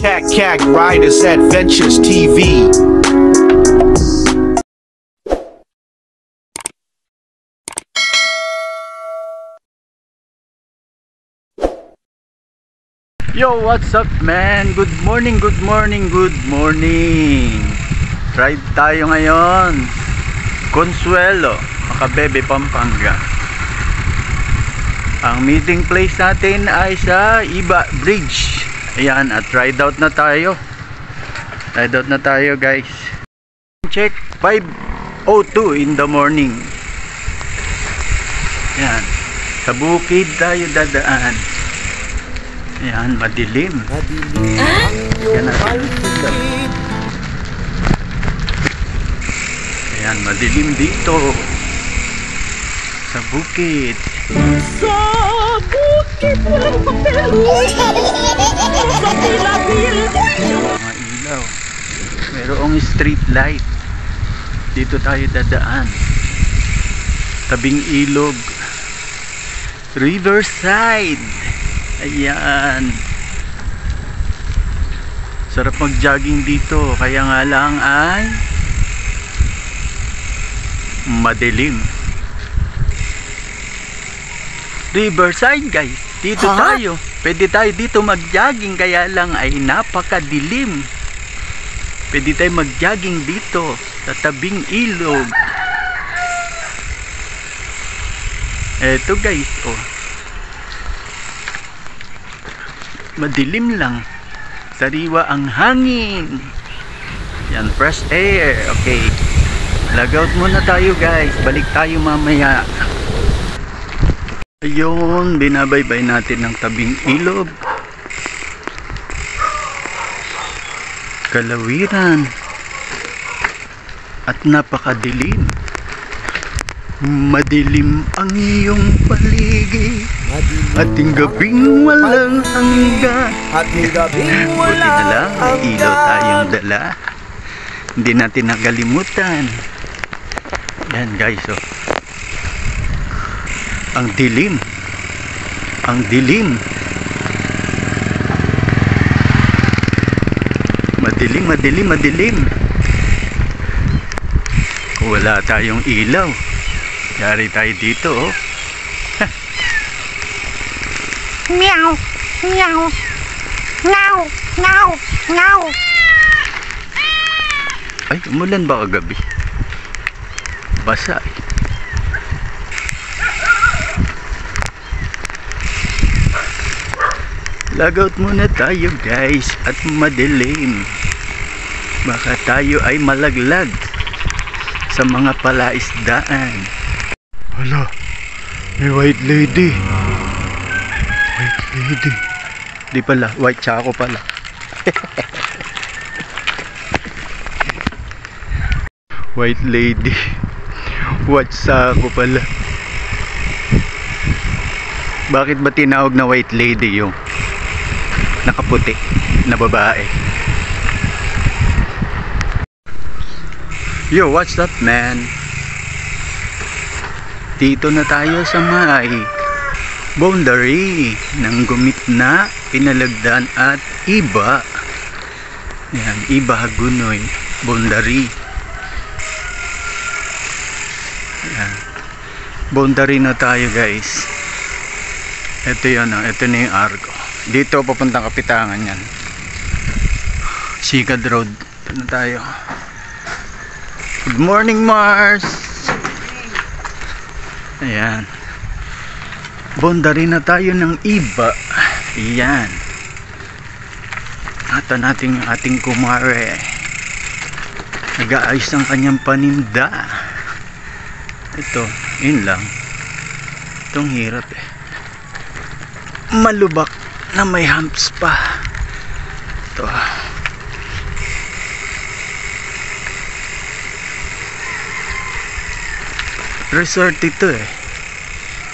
Cat Riders Adventures TV. Yo, what's up man? Good morning, good morning, good morning. Ride tayo ngayon Consuelo, Macabebe, Pampanga. Ang meeting place natin ay sa Iba Bridge. Ayan, at ride out na tayo. Ride out na tayo guys. Check 5:02 in the morning. Ayan, sa bukid tayo dadaan. Ayan, madilim. Ayan, ayan, madilim dito sa bukid. Sa bukid walang papel. Sa pilabil. Mga ilaw. Mayroong street light. Dito tayo dadaan. Tabing ilog. Riverside. Ayan. Sarap mag-jogging dito. Kaya nga lang ay madilim. Riverside guys. Dito tayo. Pwede tayo dito mag-jogging. Kaya lang ay napakadilim. Pwede tayo mag-jogging dito sa tabing ilog. Eto guys. Oh. Madilim lang. Sariwa ang hangin. Yan, fresh air. Okay. Lagout muna tayo guys. Balik tayo mamaya. Ayun, binabaybay natin ng tabing ilog. Kalawiran. At napakadilim. Madilim ang iyong paligid. Ating gabing walang hanggan. Ating gabing walang hanggan. Buti na lang, may ilaw tayong dala. Hindi natin nakalimutan. Yan guys, oh. Ang dilim. Ang dilim. Madilim, madilim, madilim. Wala tayong ilaw. Yari tayo dito, oh. Meow, meow, meow, meow, meow. Ay, umulan ba kagabi? Basa eh. Lagout muna tayo guys at madilim. Baka tayo ay malaglag sa mga palaisdaan. Hala, may white lady. White lady. Di pala, white tsako pala. White lady. White tsako pala. Bakit ba tinawag na white lady yung nakaputi na babae? Yo, what's up man? Dito na tayo sa may boundary ng Gumitna, Pinalagdan at Iba. Yan, Iba Hagunoy boundary. Yan, boundary na tayo guys. Ito yun, ito na yung Argo. Dito papuntang Kapitangan yan. Sikad Road. Ito na tayo. Good morning Mars. Ayan. Boundary na tayo ng Iba. Ayan. Ata natin yung ating kumare. Nag-aayos ang kanyang paninda. Ito, yun lang. Itong hirap eh. Malubak na may humps pa. Ito. Resort ito eh.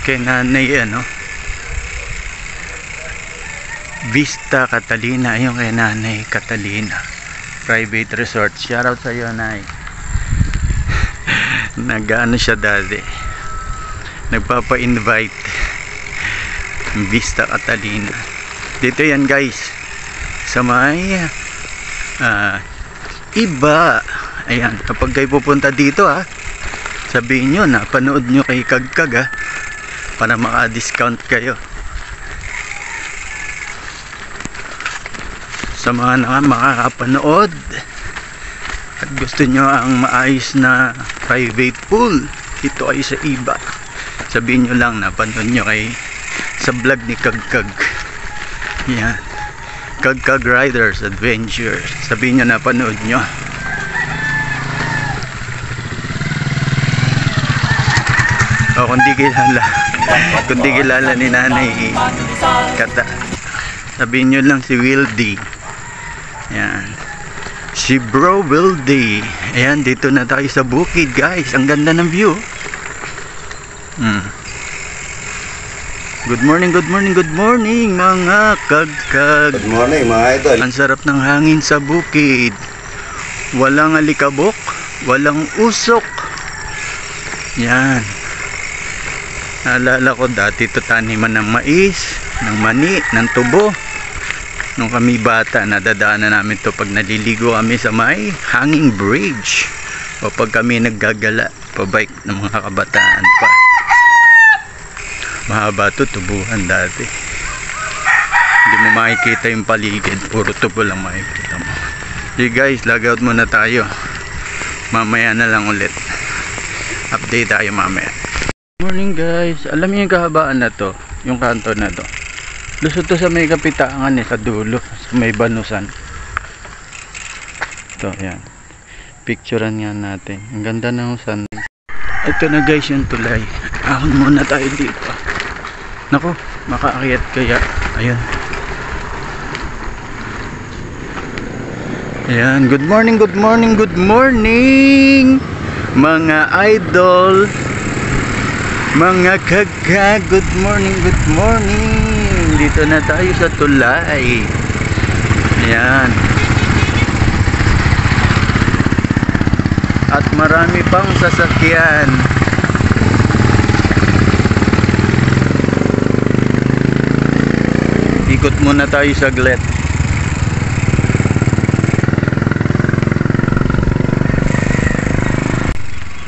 Kay nanay ano. Vista Catalina. Yung kay nanay Catalina. Private resort. Shoutout sa iyo nay. Nag-ano siya dati. Nagpapa-invite. Vista Catalina. Dito yan guys. sa may iba. Ayan, kapag kayo pupunta dito sabihin nyo na panood nyo kay Kagkag para maka-discount kayo. Sa mga naman makakapanood at gusto nyo ang maayos na private pool dito ay sa iba, sabihin nyo lang na panood nyo kay sa vlog ni Kagkag. Yan, Kagkag Riders Adventure, sabihin nyo na panood nyo. O kung di kilala ni Nanay Kata, sabihin nyo lang si Wildy. Yan, si Bro Wildy. Ayan, dito na tayo sa bukid guys, ang ganda ng view. Good morning mga Kagkag. Good morning mga idol. Ang sarap ng hangin sa bukid, walang alikabok, walang usok. Yan, naalala ko dati ito taniman ng mais, ng mani, ng tubo. Nung kami bata, nadadaanan namin to pag naliligo kami sa may hanging bridge o pag kami naggagala pabike ng mga kabataan pa. Mahaba to, tubuhan dati. Hindi mo makikita yung paligid, puro tubo lang makikita mo. Okay guys, log out muna tayo. Mamaya na lang ulit. Update tayo mamaya. Morning guys, alam niyo yung kahabaan na to, yung kanto na to, lusot to sa may kapitangan sa dulo, sa may banusan. Ito, yan, picturean nga natin, ang ganda ng sunrise. Ito na guys yung tulay, ahon muna tayo dito. Naku, makaakyat kaya. Ayan, ayan, good morning mga idol, mga Kagkag, good morning. Dito na tayo sa tulay. Ayan, at marami pang sasakyan. Ikot muna tayo saglit.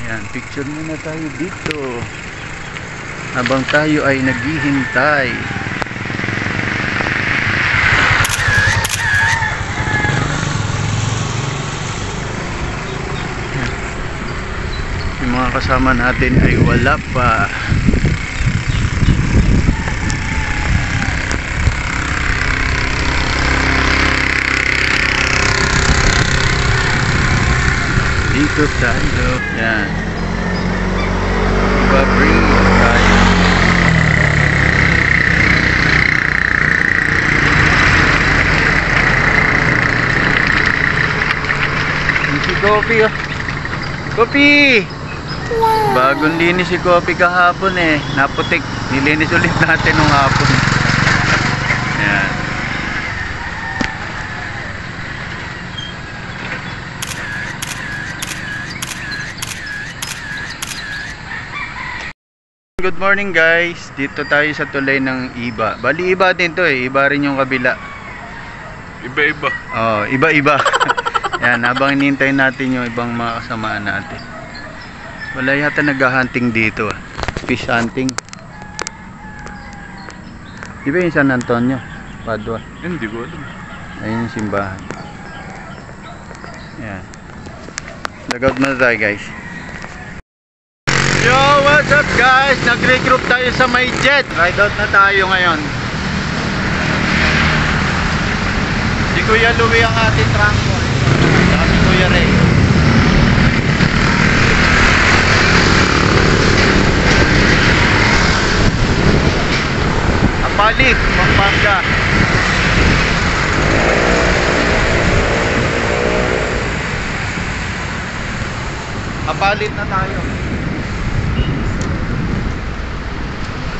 Ayan, picture muna tayo dito habang tayo ay naghihintay. Yung mga kasama natin ay wala pa. Dito tayo. Yan, iba-bring tayo. Si Kopi, Kopi! Bagong linis si Kopi kahapon naputik. Nilinis ulit natin nung hapon. Ayan. Good morning guys, dito tayo sa tulay ng Iba. Bali iba din to iba rin yung kabila. Iba-iba. Oh, iba-iba. Yan, habang hinihintay natin yung ibang mga kasamaan natin. Wala yata nag-hunting dito fish hunting. Di ba yung San Antonio? Padua? Hindi ko alam. Ayun yung simbahan. Yan, lagout muna tayo guys. Yo, what's up guys? Nag-regroup tayo sa may jet. Ride out na tayo ngayon. Si Kuya Louie ang ating trangko. Saka si Kuya Ray. Apalit, Pampanga. Apalit na tayo.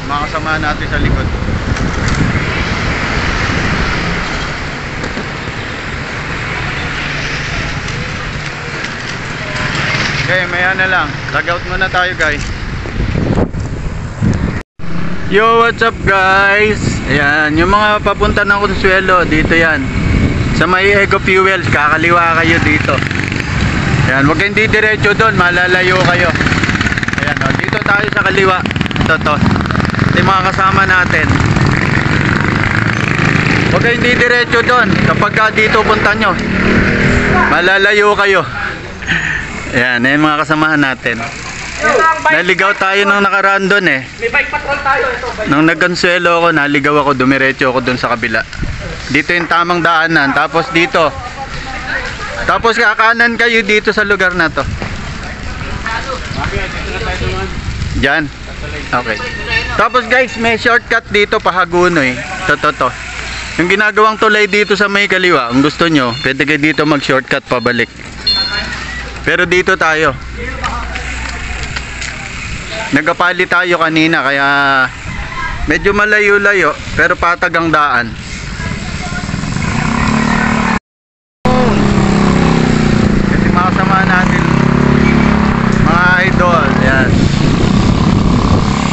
Mga kasama natin sa likod. Okay, maya na lang. Log out muna tayo guys. Yo, what's up guys? Ayan, yung mga papunta ng Consuelo, dito yan. Sa may Eco Fuels, kakaliwa kayo dito. Ayan, huwag kayong didiretso doon, malalayo kayo. Ayan, o, dito tayo sa kaliwa. Ito. Ito yung mga kasama natin. Huwag kayong didiretso doon. Kapag dito punta nyo, malalayo kayo. Ayan, yung mga kasamahan natin. Naligaw tayo nung nakaraan doon eh. May bike patrol tayo. Ito, bike. Nung nagkonsuelo ako, naligaw ako, dumiretso ako doon sa kabila. Dito yung tamang daanan, tapos dito. Tapos kakanan kayo dito sa lugar na to. Diyan. Okay. Tapos guys, may shortcut dito Pahagunoy. To. Yung ginagawang tulay dito sa may kaliwa, kung gusto nyo, pwede kayo dito mag-shortcut pabalik. Pero dito tayo. Nagapali tayo kanina kaya medyo malayo-layo pero patag ang daan. Kasi makasama natin mga idol. Yan.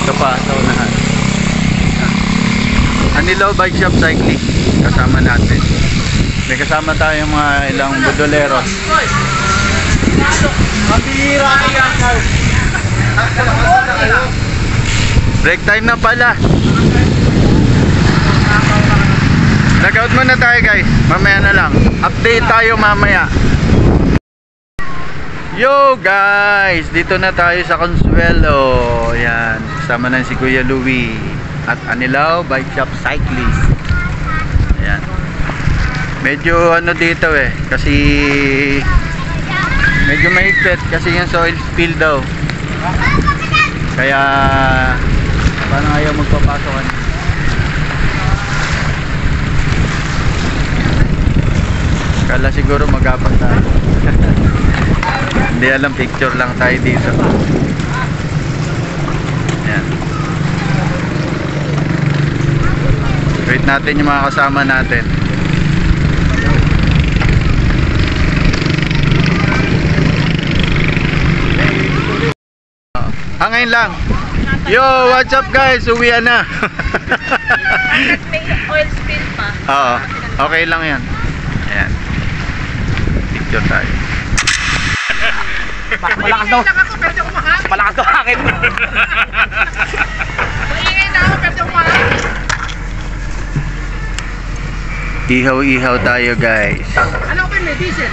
Ito pa sa unahan. Anilaw Bike Shop Cycling kasama natin. May kasama tayong mga ilang budoleros. Break time na pala. Nag-out muna tayo guys. Mamaya na lang. Update tayo mamaya. Yo guys, dito na tayo sa Consuelo. Yan, kasama na si Kuya Louie at Anilaw Bike Shop Cyclist. Ayan. Medyo ano dito eh, kasi medyo mahigpit kasi yung soil spill daw. Kaya parang ayaw magpapasokan. Kala siguro magapan tayo. Hindi alam, picture lang tayo dito. Ayan. Wait natin yung mga kasama natin. Ngayon lang. Yo, what's up guys? Uwian na. May oil spill pa. Oo, okay lang yan. Ayan. Picture tayo. Malakas daw. Malakas daw akin. Maingay na ako, pero malakas. Ihaw-ihaw tayo guys. Ano ba may diesel?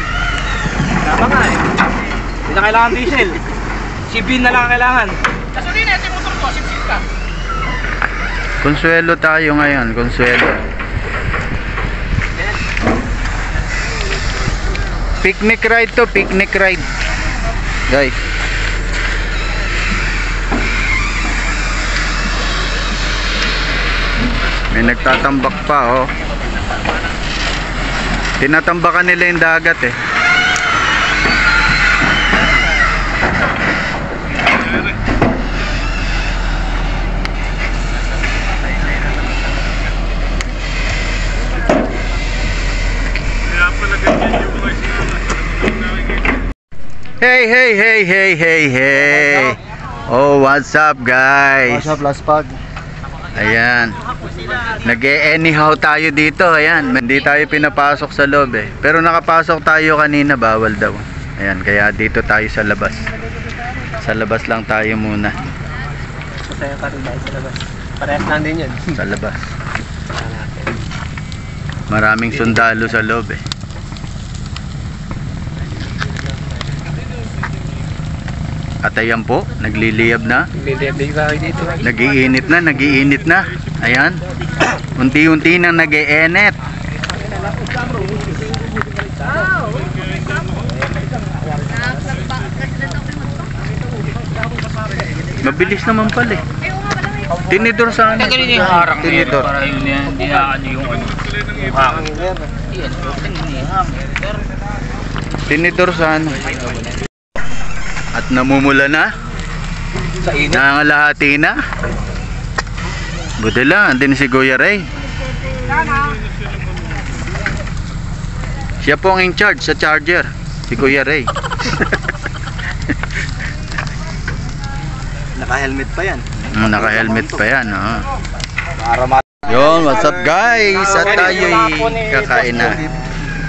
Tama nga eh. Hindi na kailangan diesel. Sibin na lang kailangan. Gasolina, ito yung motor ko, sip-sip ka. Consuelo tayo ngayon, Consuelo. Picnic ride to, picnic ride. Guys. May nagtatambak pa oh. Tinatambakan nila yung dagat eh. Hey. Oh, what's up guys? What's up, last pag? Ayan. Nag-anyhow tayo dito. Ayan. Hindi tayo pinapasok sa loob eh. Pero nakapasok tayo kanina, bawal daw. Ayan, kaya dito tayo sa labas. Sa labas lang tayo muna. Masaya pa rin tayo sa labas. Parehas lang din yun. Sa labas. Maraming sundalo sa loob eh. At ayan po, nagliliyab na. Nagliliyab tayo dito. Nagiinit na. Ayan. Unti-unti nang nag-iinit. Mabilis naman pala eh. Tinidor sana. Ganun yung harang. Tinidor. Para yun yan. Hindi na ano yung ano. Hangin. Yan. Tinidor sana. At namumula na. Sa init. Nangangalahati na. Buti lang, andin si Kuya Ray. Siya po ang in charge sa charger. Si Kuya Ray. Naka-helmet pa yan. Naka-helmet pa yan. Oh. Para Yun, what's up guys? At tayo'y kakain na.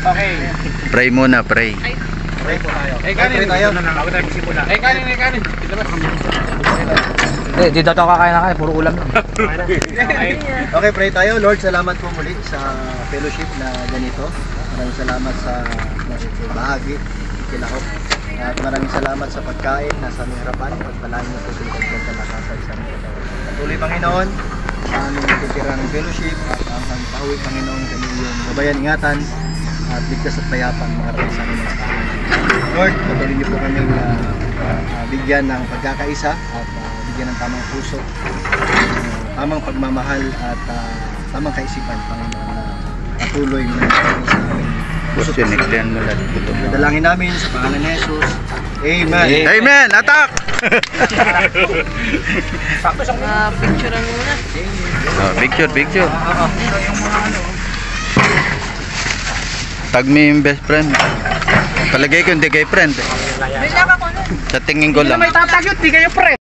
Okay. Pray muna, pray. Pray po tayo. Kanin tayo. Bago tayo magsimula. Kanin. Dito tayo kakain na kain. Puro ulam lang. Okay, pray tayo. Lord, salamat po muli sa fellowship na ganito. Maraming salamat sa bahagi, kilahok. At maraming salamat sa pagkain na sa aming harapan. Pagpalain mo po sila sa kalakasan sa aming katawan. Patuloy, Panginoon, sa aming titirang fellowship at ang pangpahuwi, Panginoon, kanyang gabayan, ingatan at ligtas at payapang makarating sa aming mga tahanan. Lord, patuloy niyo po kami bigyan ng pagkakaisa at bigyan ng tamang puso, tamang pagmamahal at tamang kaisipan, Panginoon, na patuloy mo sa aming puso. Siniklian mo lahat ito. Dalangin namin sa pangalan ni Jesus. Amen. Amen! Attack! Picture ang muna. Picture. Tag mo yung best friend. Palagay ko hindi kayo friend. May laka ko nun. Sa tingin ko lang. May tatagyot, di kayo pre.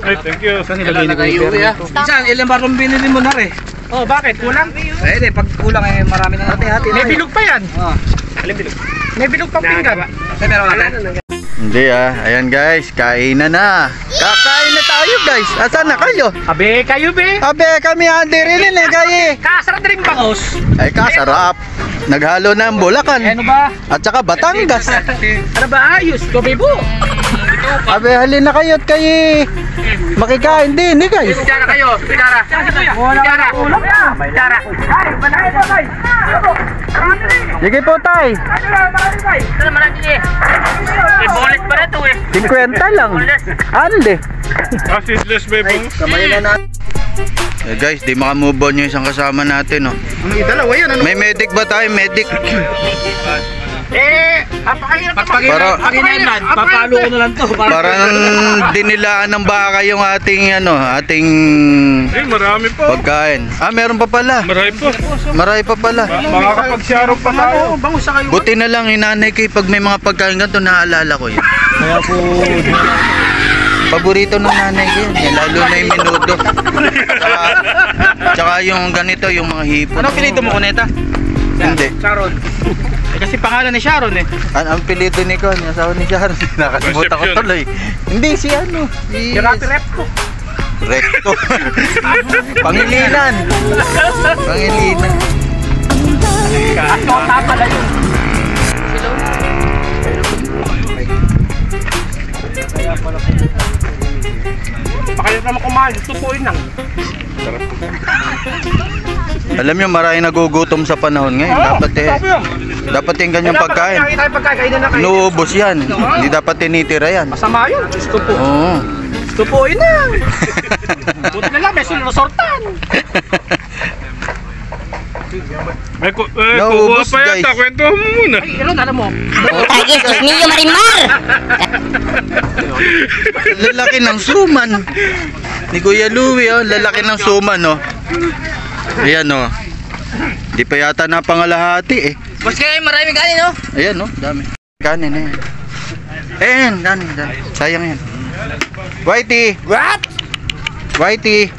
Ay, thank you. Saan nilagay ni Kuya? Saan? Ilang barong binili mo na rin? Oh, bakit? Kulang? Pwede, pag kulang eh marami na hati-hati. May bilog pa yan. Alin bilog? May bilog pang pinggan. Kasi meron natin. Hindi ayan guys, kainan na. Kakain na tayo guys. Asan na kayo? Abe, kayo be? Abe, kami andi rin kay. Kasarap rin bangos. Ay kasarap. Naghalo na ang Bulacan. Ano ba? At saka Batangas. Ano ba ayos? Kubibo. Abe, halin na kayo at kayo. Makikain din guys. Tara kayo, tara. Tara. Tara. Ay, malaki po tay. Sige po tay. Ito naman ang gini. May bullet pa na ito eh. 50 lang. Ande. Seedless baby. Kamay na natin. Guys, di makamove on yung isang kasama natin oh. Dalawa yun. Ano? May medic ba tayo? Medic. Apakahirap Para- papalo ko na lang to. Parang dinilaan ng baka yung ating ating Eh, marami pa. pagkain. Meron pa pala. Marami pa pala. Makakapag-share pa tayo. Bangus sa kayo. Buti na lang inanay ko pag may mga pagkain ganito naalala ko yun. Kaya po, Paborito ng nanay ko yun, lalo na yung minuto. Tsaka yung ganito, yung mga hipon. Anong pinito mo, Kuneta? Hindi. Sharon. Kasi pangalan ni Sharon eh. Ang pilito ni Con, yung asawa ni Sharon, nakalimutan ko tuloy. Hindi, si Si Rapi Repto. Recto. Pangilinan. Pangilinan. At kota pala yun. Pakaya naman kumain, tupuin lang. Alam nyo, maraming nagugutom sa panahon ngayon. Dapat yung ganyang pagkain. Nakita yung pagkain, kainan na kayo. Inuubos yan. Hindi dapat tinitira yan. Masama yun, tupo. Oo. Tupuin na. Buti na lang, may sinusortan. Naubos, kuha pa guys. yata. Kwento mo muna. Ay, alam mo. Tagis, Diyos niyo, Marimar! Lalaki ng suman. Ni Kuya Louie, oh. Lalaki ng suman, oh. Ayan, oh. Di pa yata napangalahati, eh. Mas kayo, maraming kanin, no? Ayan, oh. Dami. Kanin, eh. Ayan, kanin. Sayang yan. Whitey! What? Whitey!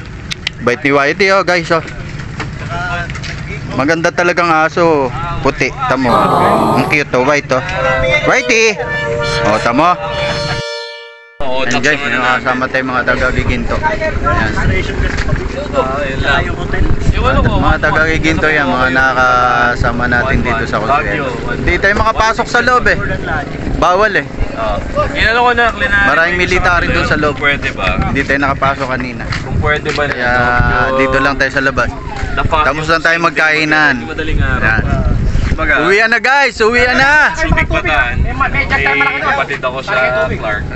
Bait ni Whitey, oh, guys, oh. Maganda talagang aso. Puti, tamo. Ang cute, oh. White, oh. Whitey! Oh, tamo. Ayan guys, nakasama tayo mga taga-Giginto. Mga taga-Giginto yan, mga nakasama natin dito sa Consuelo. Hindi tayo makapasok sa loob eh. Bawal eh. Inano ko na, Maraming military doon sa loob. Pwede ba? Hindi tayo nakapasok kanina. Kung pwede ba Kaya dito lang tayo sa labas. Tapos lang tayo magkainan. Madaling araw. Yan. Uwian na guys, uwian na! Sinig Bataan. May jack tayo malaki doon. Kapatid ako sa Clark.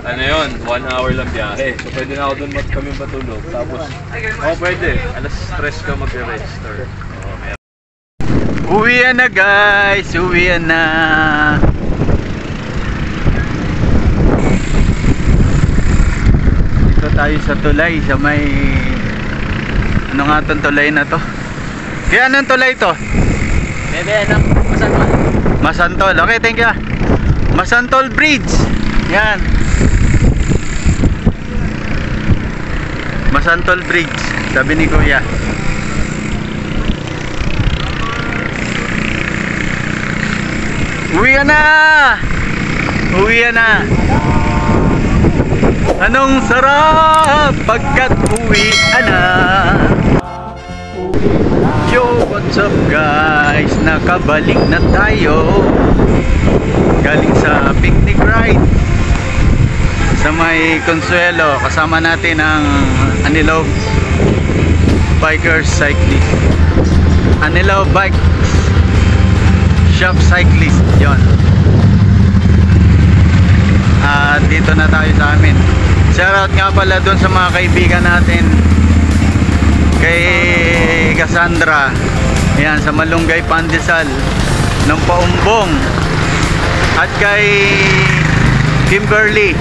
Ano yun, 1 hour lang biyahe. So pwede na ako doon kami matulog. Tapos, pwede. Alas 3 ka mag-register. Uwian na guys, uwian na! Dito tayo sa tulay, sa may... Ano nga itong tulay na to? Kaya anong tulay to? Bebe, anak, masantol. Masantol, okay, thank you. Masantol Bridge. Yan. Masantol Bridge, sabi ni Kuya. Uwian na! Uwian na! Anong sarap pagkat uwian na! Yo, what's up guys? Nakabalik na tayo galing sa picnic ride sa may Consuelo. Kasama natin ang Anilao Bikers Cyclist, Anilao Bike Shop Cyclist yon. Dito na tayo sa amin. Shoutout nga pala doon sa mga kaibigan natin, kay Cassandra, yan, sa Malunggay Pandesal ng Paumbong, at kay Kimberly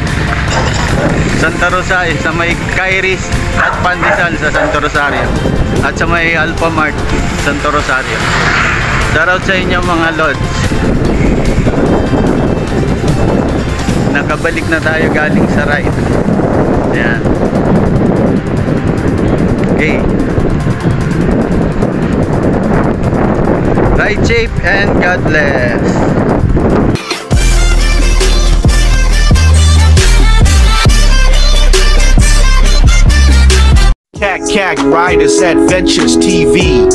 Santa Rosario sa may Kairis at Pandesal sa Santo Rosario, at sa may Alphamart Santo Rosario. Shoutout sa inyo mga lods. Nakabalik na tayo galing sa ride. Ayan. Okay. Ride safe and God bless. Cat Riders Adventures TV.